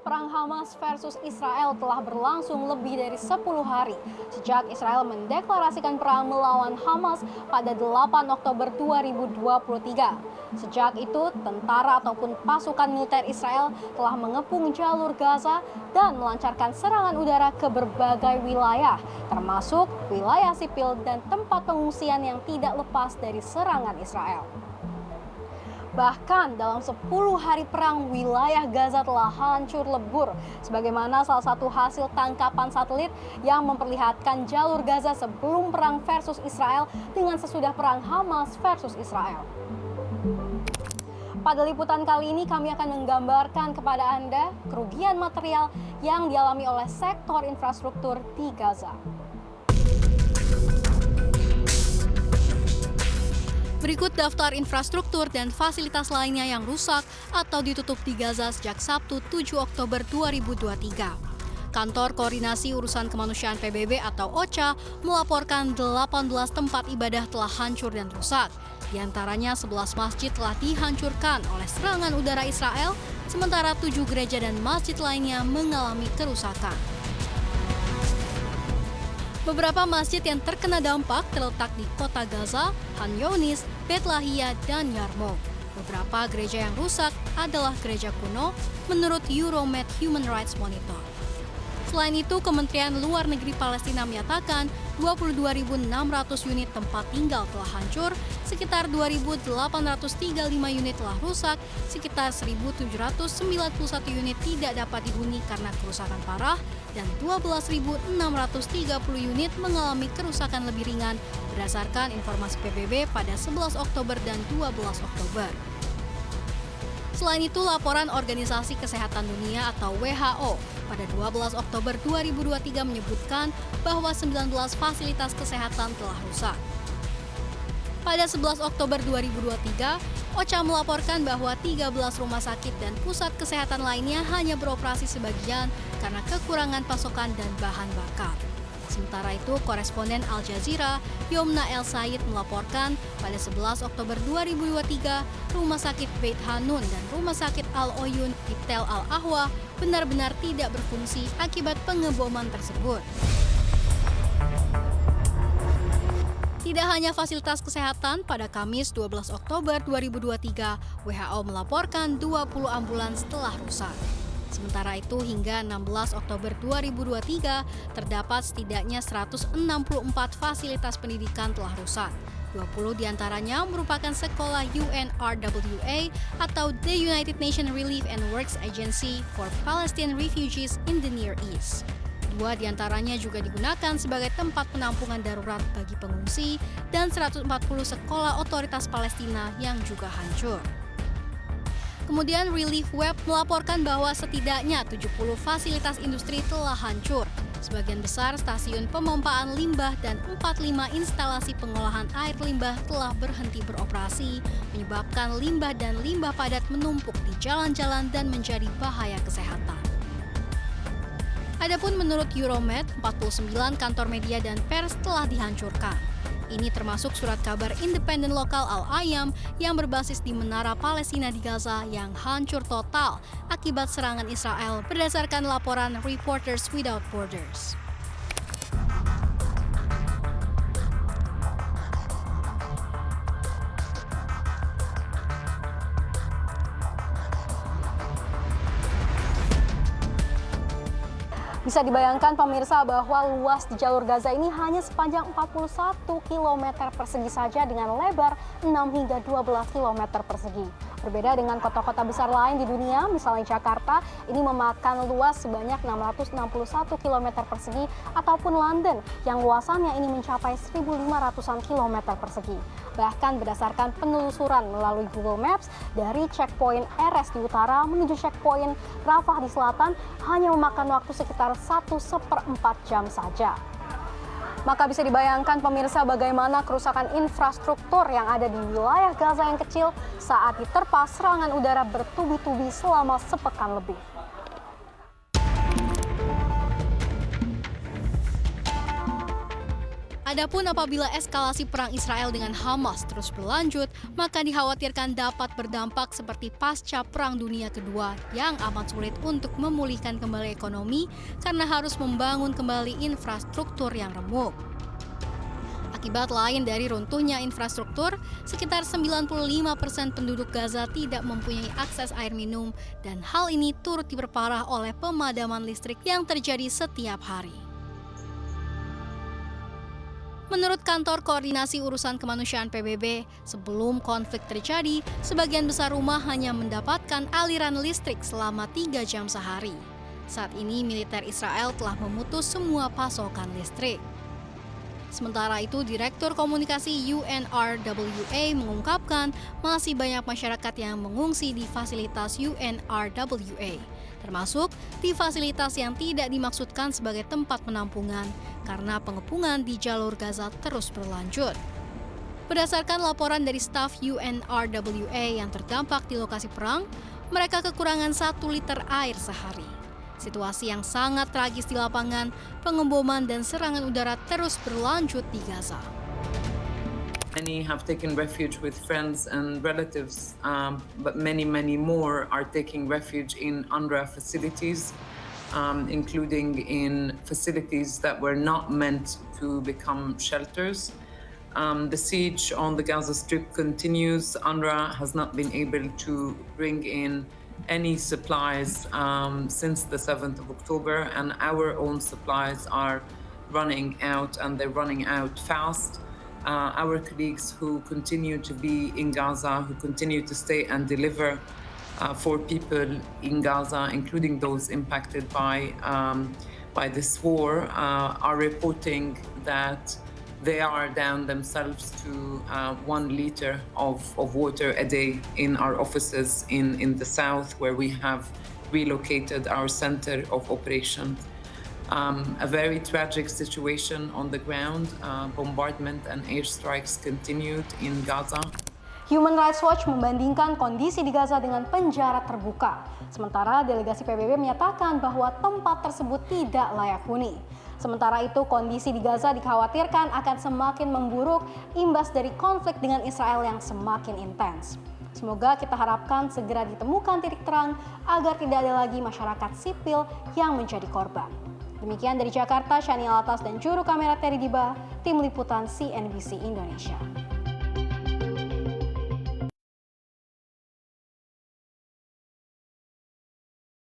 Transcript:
Perang Hamas versus Israel telah berlangsung lebih dari 10 hari sejak Israel mendeklarasikan perang melawan Hamas pada 8 Oktober 2023. Sejak itu, tentara ataupun pasukan militer Israel telah mengepung jalur Gaza dan melancarkan serangan udara ke berbagai wilayah, termasuk wilayah sipil dan tempat pengungsian yang tidak lepas dari serangan Israel. Bahkan dalam 10 hari perang, wilayah Gaza telah hancur lebur, sebagaimana salah satu hasil tangkapan satelit yang memperlihatkan jalur Gaza sebelum perang versus Israel dengan sesudah perang Hamas versus Israel. Pada liputan kali ini kami akan menggambarkan kepada Anda kerugian material yang dialami oleh sektor infrastruktur di Gaza. Berikut daftar infrastruktur dan fasilitas lainnya yang rusak atau ditutup di Gaza sejak Sabtu 7 Oktober 2023. Kantor Koordinasi Urusan Kemanusiaan PBB atau OCHA melaporkan 18 tempat ibadah telah hancur dan rusak. Di antaranya 11 masjid telah dihancurkan oleh serangan udara Israel, sementara 7 gereja dan masjid lainnya mengalami kerusakan. Beberapa masjid yang terkena dampak terletak di kota Gaza, Han Younis, Bet Lahia, dan Yarmouk. Beberapa gereja yang rusak adalah gereja kuno menurut Euromed Human Rights Monitor. Selain itu, Kementerian Luar Negeri Palestina menyatakan 22.600 unit tempat tinggal telah hancur, sekitar 2.835 unit telah rusak, sekitar 1.791 unit tidak dapat dihuni karena kerusakan parah, dan 12.630 unit mengalami kerusakan lebih ringan berdasarkan informasi PBB pada 11 Oktober dan 12 Oktober. Selain itu, laporan Organisasi Kesehatan Dunia atau WHO pada 12 Oktober 2023 menyebutkan bahwa 19 fasilitas kesehatan telah rusak. Pada 11 Oktober 2023, OCHA melaporkan bahwa 13 rumah sakit dan pusat kesehatan lainnya hanya beroperasi sebagian karena kekurangan pasokan dan bahan bakar. Sementara itu, koresponden Al Jazeera, Yomna El Sayed melaporkan pada 11 Oktober 2023, Rumah Sakit Beit Hanun dan Rumah Sakit Al-Oyun di Tel Al-Ahwa benar-benar tidak berfungsi akibat pengeboman tersebut. Tidak hanya fasilitas kesehatan, pada Kamis 12 Oktober 2023, WHO melaporkan 20 ambulans telah rusak. Sementara itu, hingga 16 Oktober 2023, terdapat setidaknya 164 fasilitas pendidikan telah rusak. 20 diantaranya merupakan sekolah UNRWA atau The United Nations Relief and Works Agency for Palestinian Refugees in the Near East. 2 diantaranya juga digunakan sebagai tempat penampungan darurat bagi pengungsi dan 140 sekolah otoritas Palestina yang juga hancur. Kemudian Relief Web melaporkan bahwa setidaknya 70 fasilitas industri telah hancur. Sebagian besar stasiun pemompaan limbah dan 45 instalasi pengolahan air limbah telah berhenti beroperasi, menyebabkan limbah dan limbah padat menumpuk di jalan-jalan dan menjadi bahaya kesehatan. Adapun menurut Euromed, 49 kantor media dan pers telah dihancurkan. Ini termasuk surat kabar independen lokal Al-Ayam yang berbasis di Menara Palestina di Gaza yang hancur total akibat serangan Israel berdasarkan laporan Reporters Without Borders. Bisa dibayangkan pemirsa bahwa luas di jalur Gaza ini hanya sepanjang 41 km persegi saja dengan lebar 6 hingga 12 km persegi. Berbeda dengan kota-kota besar lain di dunia, misalnya Jakarta, ini memakan luas sebanyak 661 km persegi, ataupun London yang luasannya ini mencapai 1.500-an km persegi. Bahkan berdasarkan penelusuran melalui Google Maps, dari checkpoint RS di utara menuju checkpoint Rafah di selatan hanya memakan waktu sekitar 1/4 jam saja. Maka bisa dibayangkan pemirsa bagaimana kerusakan infrastruktur yang ada di wilayah Gaza yang kecil saat diterpa serangan udara bertubi-tubi selama sepekan lebih. Adapun apabila eskalasi perang Israel dengan Hamas terus berlanjut, maka dikhawatirkan dapat berdampak seperti pasca Perang Dunia Kedua yang amat sulit untuk memulihkan kembali ekonomi karena harus membangun kembali infrastruktur yang remuk. Akibat lain dari runtuhnya infrastruktur, sekitar 95% penduduk Gaza tidak mempunyai akses air minum dan hal ini turut diperparah oleh pemadaman listrik yang terjadi setiap hari. Menurut Kantor Koordinasi Urusan Kemanusiaan PBB, sebelum konflik terjadi, sebagian besar rumah hanya mendapatkan aliran listrik selama 3 jam sehari. Saat ini, militer Israel telah memutus semua pasokan listrik. Sementara itu, Direktur Komunikasi UNRWA mengungkapkan masih banyak masyarakat yang mengungsi di fasilitas UNRWA, termasuk di fasilitas yang tidak dimaksudkan sebagai tempat penampungan karena pengepungan di jalur Gaza terus berlanjut. Berdasarkan laporan dari staf UNRWA yang terdampak di lokasi perang, mereka kekurangan 1 liter air sehari. Situasi yang sangat tragis di lapangan, pengemboman dan serangan udara terus berlanjut di Gaza. Many have taken refuge with friends and relatives, but many more are taking refuge in UNRWA facilities, including in facilities that were not meant to become shelters. The siege on the Gaza Strip continues. UNRWA has not been able to bring in any supplies since the 7th of October, and our own supplies are running out, and they're running out fast. Our colleagues who continue to be in Gaza, who continue to stay and deliver for people in Gaza, including those impacted by this war, are reporting that they are down themselves to 1 liter of water a day in our offices in the south, where we have relocated our center of operation. A very tragic situation on the ground. Bombardment and airstrikes continued in Gaza. Human Rights Watch membandingkan kondisi di Gaza dengan penjara terbuka. Sementara delegasi PBB menyatakan bahwa tempat tersebut tidak layak huni. Sementara itu, kondisi di Gaza dikhawatirkan akan semakin memburuk imbas dari konflik dengan Israel yang semakin intens. Semoga kita harapkan segera ditemukan titik terang agar tidak ada lagi masyarakat sipil yang menjadi korban. Demikian dari Jakarta, Shani Alatas dan juru kamera Terry Diba, tim liputan CNBC Indonesia.